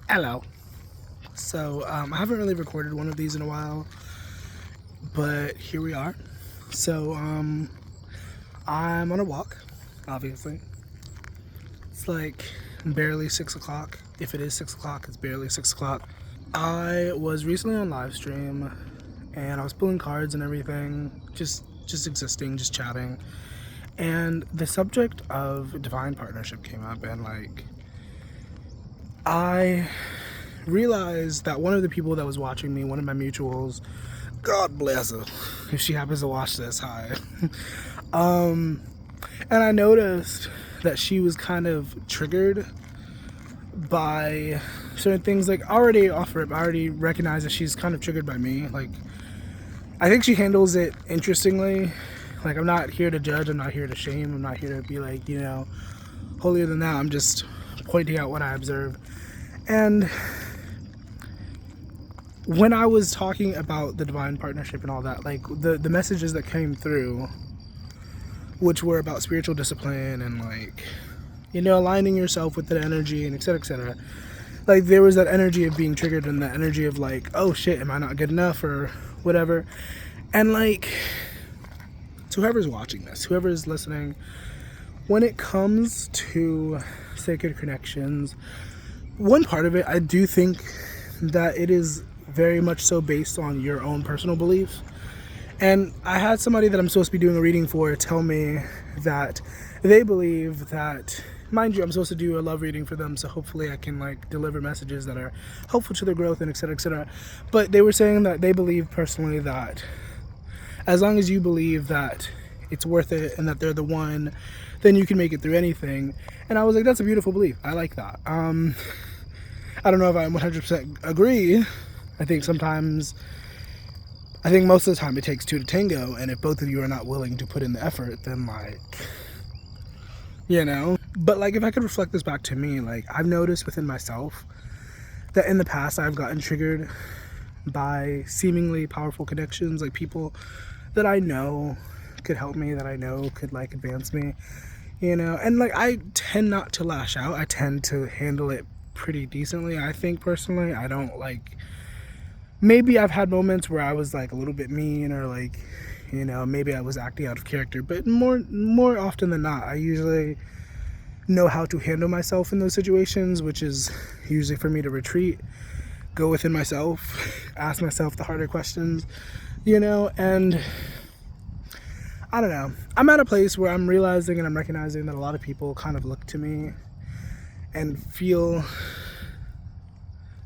Hello. So, I haven't really recorded one of these in a while, but here we are. So, I'm on a walk, obviously. It's like barely 6 o'clock. If it is 6 o'clock, it's barely 6 o'clock. I was recently on live stream and I was pulling cards and everything, just existing, just chatting. And the subject of divine partnership came up, and I realized that one of the people that was watching me, one of my mutuals, God bless her, if she happens to watch this, hi. And I noticed that she was kind of triggered by certain things. Like, already off rip, I already recognize that she's kind of triggered by me. Like, I think she handles it interestingly. Like, I'm not here to judge, I'm not here to shame, I'm not here to be like, holier than thou. I'm just pointing out what I observed. And when I was talking about the divine partnership and all that, like the messages that came through, which were about spiritual discipline and aligning yourself with the energy and et cetera, like there was that energy of being triggered and the energy of like, oh shit, am I not good enough or whatever. And like, to whoever's watching this, whoever's listening, when it comes to sacred connections, one part of it, I do think that it is very much so based on your own personal beliefs. And I had somebody that I'm supposed to be doing a reading for tell me that they believe that, mind you, I'm supposed to do a love reading for them, so hopefully I can deliver messages that are helpful to their growth and et cetera, et cetera. But they were saying that they believe personally that as long as you believe that it's worth it and that they're the one, then you can make it through anything. And I was like, that's a beautiful belief. I like that. I don't know if I 100% agree. I think most of the time it takes two to tango, and if both of you are not willing to put in the effort, then But if I could reflect this back to me, I've noticed within myself that in the past I've gotten triggered by seemingly powerful connections, like people that I know could help me, that I know could advance me, and I tend not to lash out. I tend to handle it pretty decently. I think personally, I don't maybe I've had moments where I was a little bit mean, or maybe I was acting out of character, but more often than not, I usually know how to handle myself in those situations, which is usually for me to retreat, go within myself, ask myself the harder questions, and I don't know. I'm at a place where I'm realizing and I'm recognizing that a lot of people kind of look to me and feel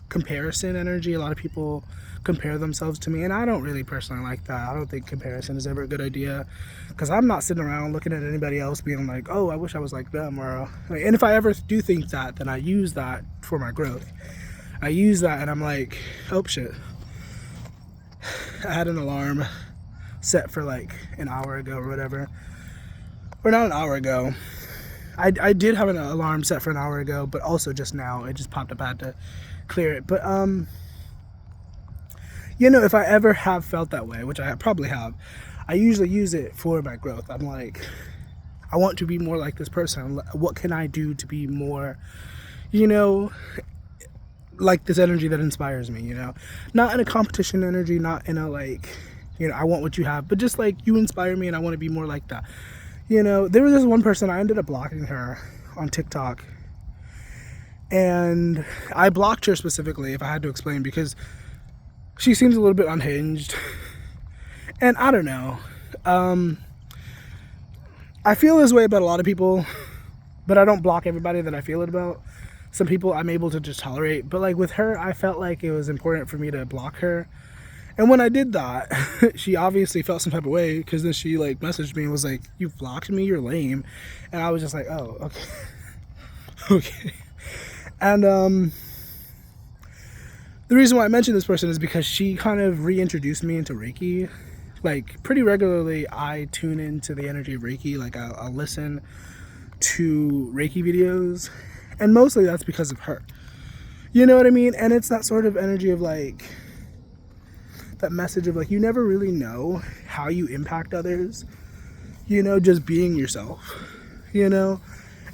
comparison energy. A lot of people compare themselves to me, and I don't really personally like that. I don't think comparison is ever a good idea, because I'm not sitting around looking at anybody else being like, oh, I wish I was like them, and if I ever do think that, then I use that for my growth. I use that and I'm like, oh shit, I had an alarm set for an hour ago or whatever, or not an hour ago. I did have an alarm set for an hour ago, but also just now it just popped up. I had to clear it. But if I ever have felt that way, which I probably have, I usually use it for my growth. I'm like, I want to be more like this person. What can I do to be more, like this energy that inspires me, not in a competition energy, not in a I want what you have, but just you inspire me and I want to be more like that. There was this one person, I ended up blocking her on TikTok, and I blocked her specifically, if I had to explain, because she seems a little bit unhinged, and I don't know. I feel this way about a lot of people, but I don't block everybody that I feel it about. Some people I'm able to just tolerate, but with her, I felt like it was important for me to block her. And when I did that, she obviously felt some type of way, because then she messaged me and was like, you blocked me, you're lame. And I was just like, oh, okay. Okay. And the reason why I mentioned this person is because she kind of reintroduced me into Reiki. Pretty regularly I tune into the energy of Reiki. I'll listen to Reiki videos, and mostly that's because of her. You know what I mean? And it's that sort of energy of that message of you never really know how you impact others, just being yourself,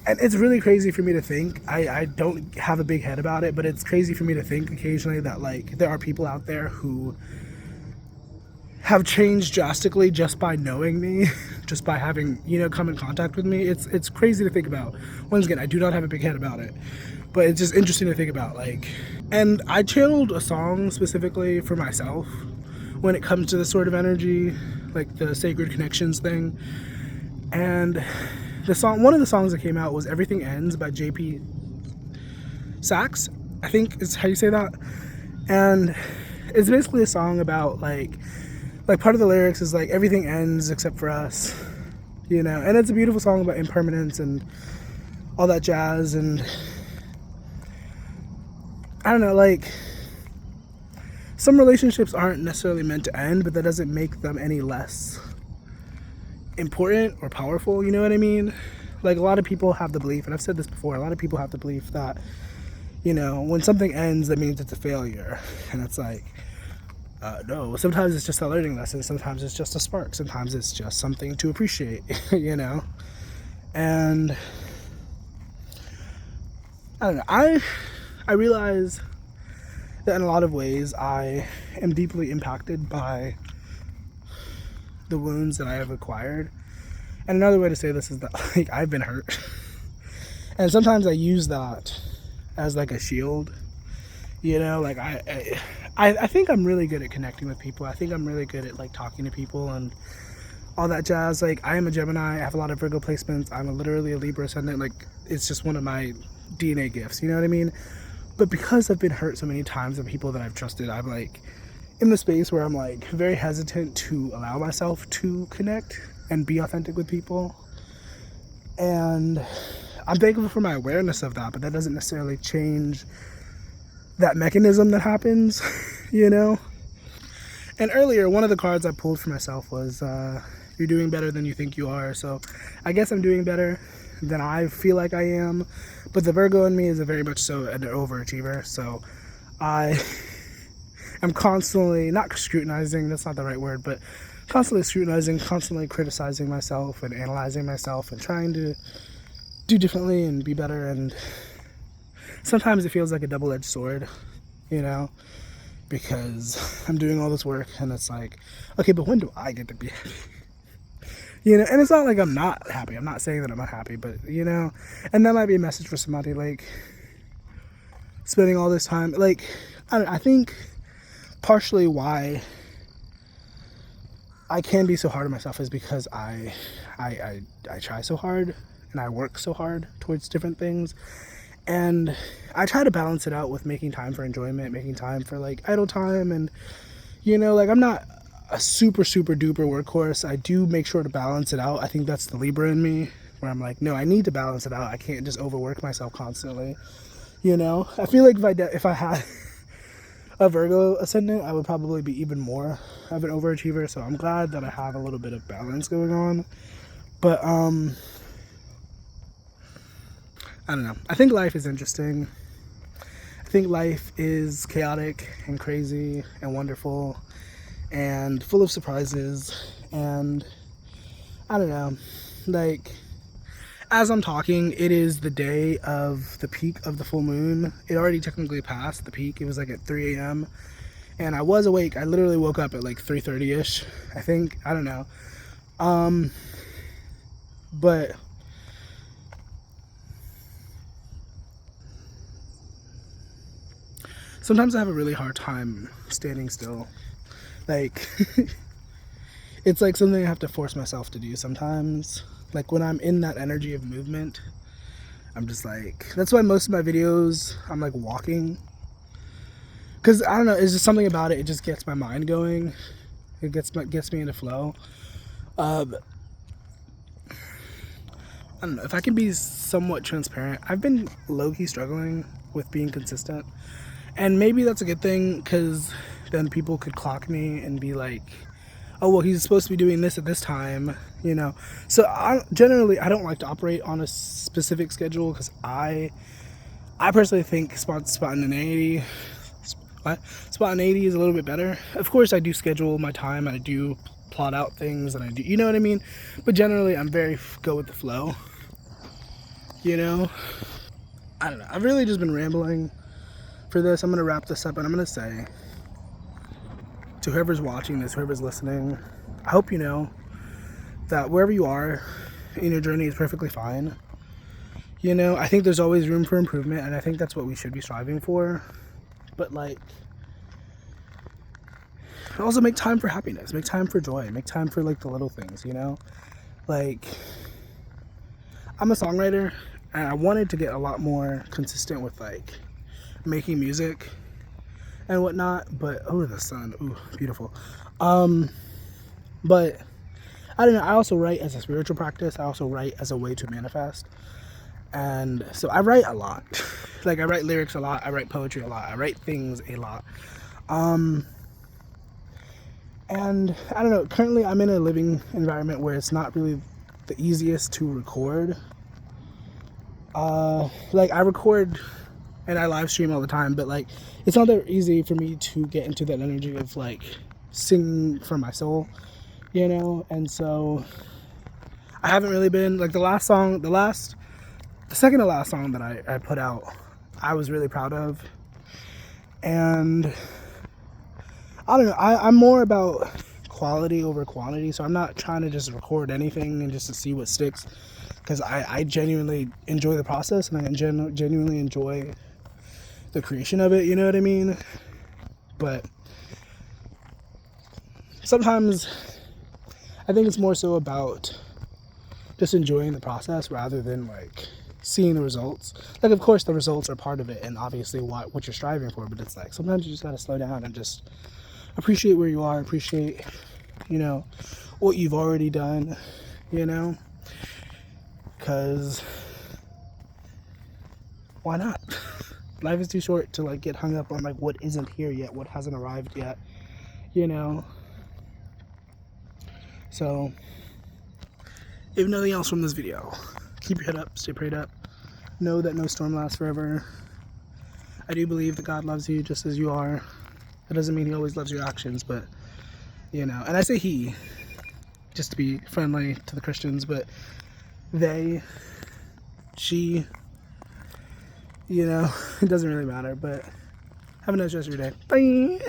And it's really crazy for me to think, I don't have a big head about it, but it's crazy for me to think occasionally that like there are people out there who have changed drastically just by knowing me, just by having, you know, come in contact with me. It's crazy to think about. Once again, I do not have a big head about it, but it's just interesting to think about. Like, and I channeled a song specifically for myself when it comes to this sort of energy, like the sacred connections thing. And the song, one of the songs that came out was "Everything Ends" by JP Sax, I think is how you say that. And it's basically a song about like part of the lyrics is like everything ends except for us, you know. And it's a beautiful song about impermanence and all that jazz. And I don't know, like some relationships aren't necessarily meant to end, but that doesn't make them any less important or powerful, you know what I mean? Like a lot of people have the belief, and I've said this before, a lot of people have the belief that, you know, when something ends, that means it's a failure. And it's like, no, sometimes it's just a learning lesson, sometimes it's just a spark, sometimes it's just something to appreciate, you know? And I don't know, I realize that in a lot of ways I am deeply impacted by the wounds that I have acquired. And another way to say this is that like I've been hurt. And sometimes I use that as like a shield, you know, like I think I'm really good at connecting with people. I think I'm really good at like talking to people and all that jazz. Like I am a Gemini, I have a lot of Virgo placements, I'm literally a Libra ascendant. Like it's just one of my DNA gifts, you know what I mean? But because I've been hurt so many times and people that I've trusted, I'm like in the space where I'm like very hesitant to allow myself to connect and be authentic with people. And I'm thankful for my awareness of that, but that doesn't necessarily change that mechanism that happens, you know? And earlier, one of the cards I pulled for myself was, you're doing better than you think you are. So I guess I'm doing better than I feel like I am. But the Virgo in me is a very much so an overachiever. So I'm constantly, not scrutinizing, that's not the right word, but constantly scrutinizing, constantly criticizing myself and analyzing myself and trying to do differently and be better. And sometimes it feels like a double-edged sword, you know, because I'm doing all this work and it's like, okay, but when do I get to be happy? You know, and it's not like I'm not happy. I'm not saying that I'm unhappy, but, you know, and that might be a message for somebody, like, spending all this time, like, I think partially why I can be so hard on myself is because I try so hard and I work so hard towards different things, and I try to balance it out with making time for enjoyment, making time for like idle time. And you know, like I'm not a super duper workhorse. I do make sure to balance it out. I think that's the Libra in me, where I'm like, no, I need to balance it out. I can't just overwork myself constantly, you know. I feel like if I had a Virgo ascendant, I would probably be even more of an overachiever. So I'm glad that I have a little bit of balance going on. But I don't know. I think life is interesting. I think life is chaotic and crazy and wonderful and full of surprises. And I don't know, like as I'm talking, it is the day of the peak of the full moon. It already technically passed the peak. It was like at 3 a.m. and I was awake. I literally woke up at like 3:30ish, I think. I don't know. But sometimes I have a really hard time standing still. Like it's like something I have to force myself to do sometimes. Like when I'm in that energy of movement, I'm just like, that's why most of my videos I'm like walking, because I don't know, it's just something about it. It just gets my mind going. It gets me into flow. I don't know, if I can be somewhat transparent, I've been low-key struggling with being consistent, and maybe that's a good thing, because then people could clock me and be like, oh, well, he's supposed to be doing this at this time, you know. So generally I don't like to operate on a specific schedule, because I personally think spontaneity is a little bit better. Of course, I do schedule my time, and I do plot out things, and I do, you know what I mean? But generally, I'm very go with the flow, you know? I don't know. I've really just been rambling for this. I'm going to wrap this up, and I'm going to say to whoever's watching this, whoever's listening, I hope you know that wherever you are in your journey is perfectly fine. You know, I think there's always room for improvement, and I think that's what we should be striving for. But, like, also make time for happiness, make time for joy, make time for, like, the little things, you know? Like, I'm a songwriter, and I wanted to get a lot more consistent with, like, making music and whatnot, but, oh, the sun, ooh, beautiful. But, I don't know, I also write as a spiritual practice, I also write as a way to manifest, and so I write a lot. Like, I write lyrics a lot, I write poetry a lot, I write things a lot. And I don't know, currently I'm in a living environment where it's not really the easiest to record. Like, I record and I live stream all the time, but, like, it's not that easy for me to get into that energy of, like, singing from my soul, you know? And so I haven't really been, like, the second to last song that I put out, I was really proud of. And I don't know, I'm more about quality over quantity, so I'm not trying to just record anything and just to see what sticks, because I genuinely enjoy the process, and I genuinely enjoy the creation of it, you know what I mean? But sometimes I think it's more so about just enjoying the process rather than, like, seeing the results. Like, of course the results are part of it, and obviously what you're striving for, but it's like sometimes you just gotta slow down and just appreciate where you are, appreciate, you know, what you've already done, you know, because why not? Life is too short to, like, get hung up on, like, what isn't here yet, what hasn't arrived yet, you know. So if nothing else from this video, keep your head up, stay prayed up, know that no storm lasts forever. I do believe that God loves you just as you are. That doesn't mean he always loves your actions, but, you know, and I say he, just to be friendly to the Christians, but they, she, you know, it doesn't really matter, but have a nice rest of your day. Bye!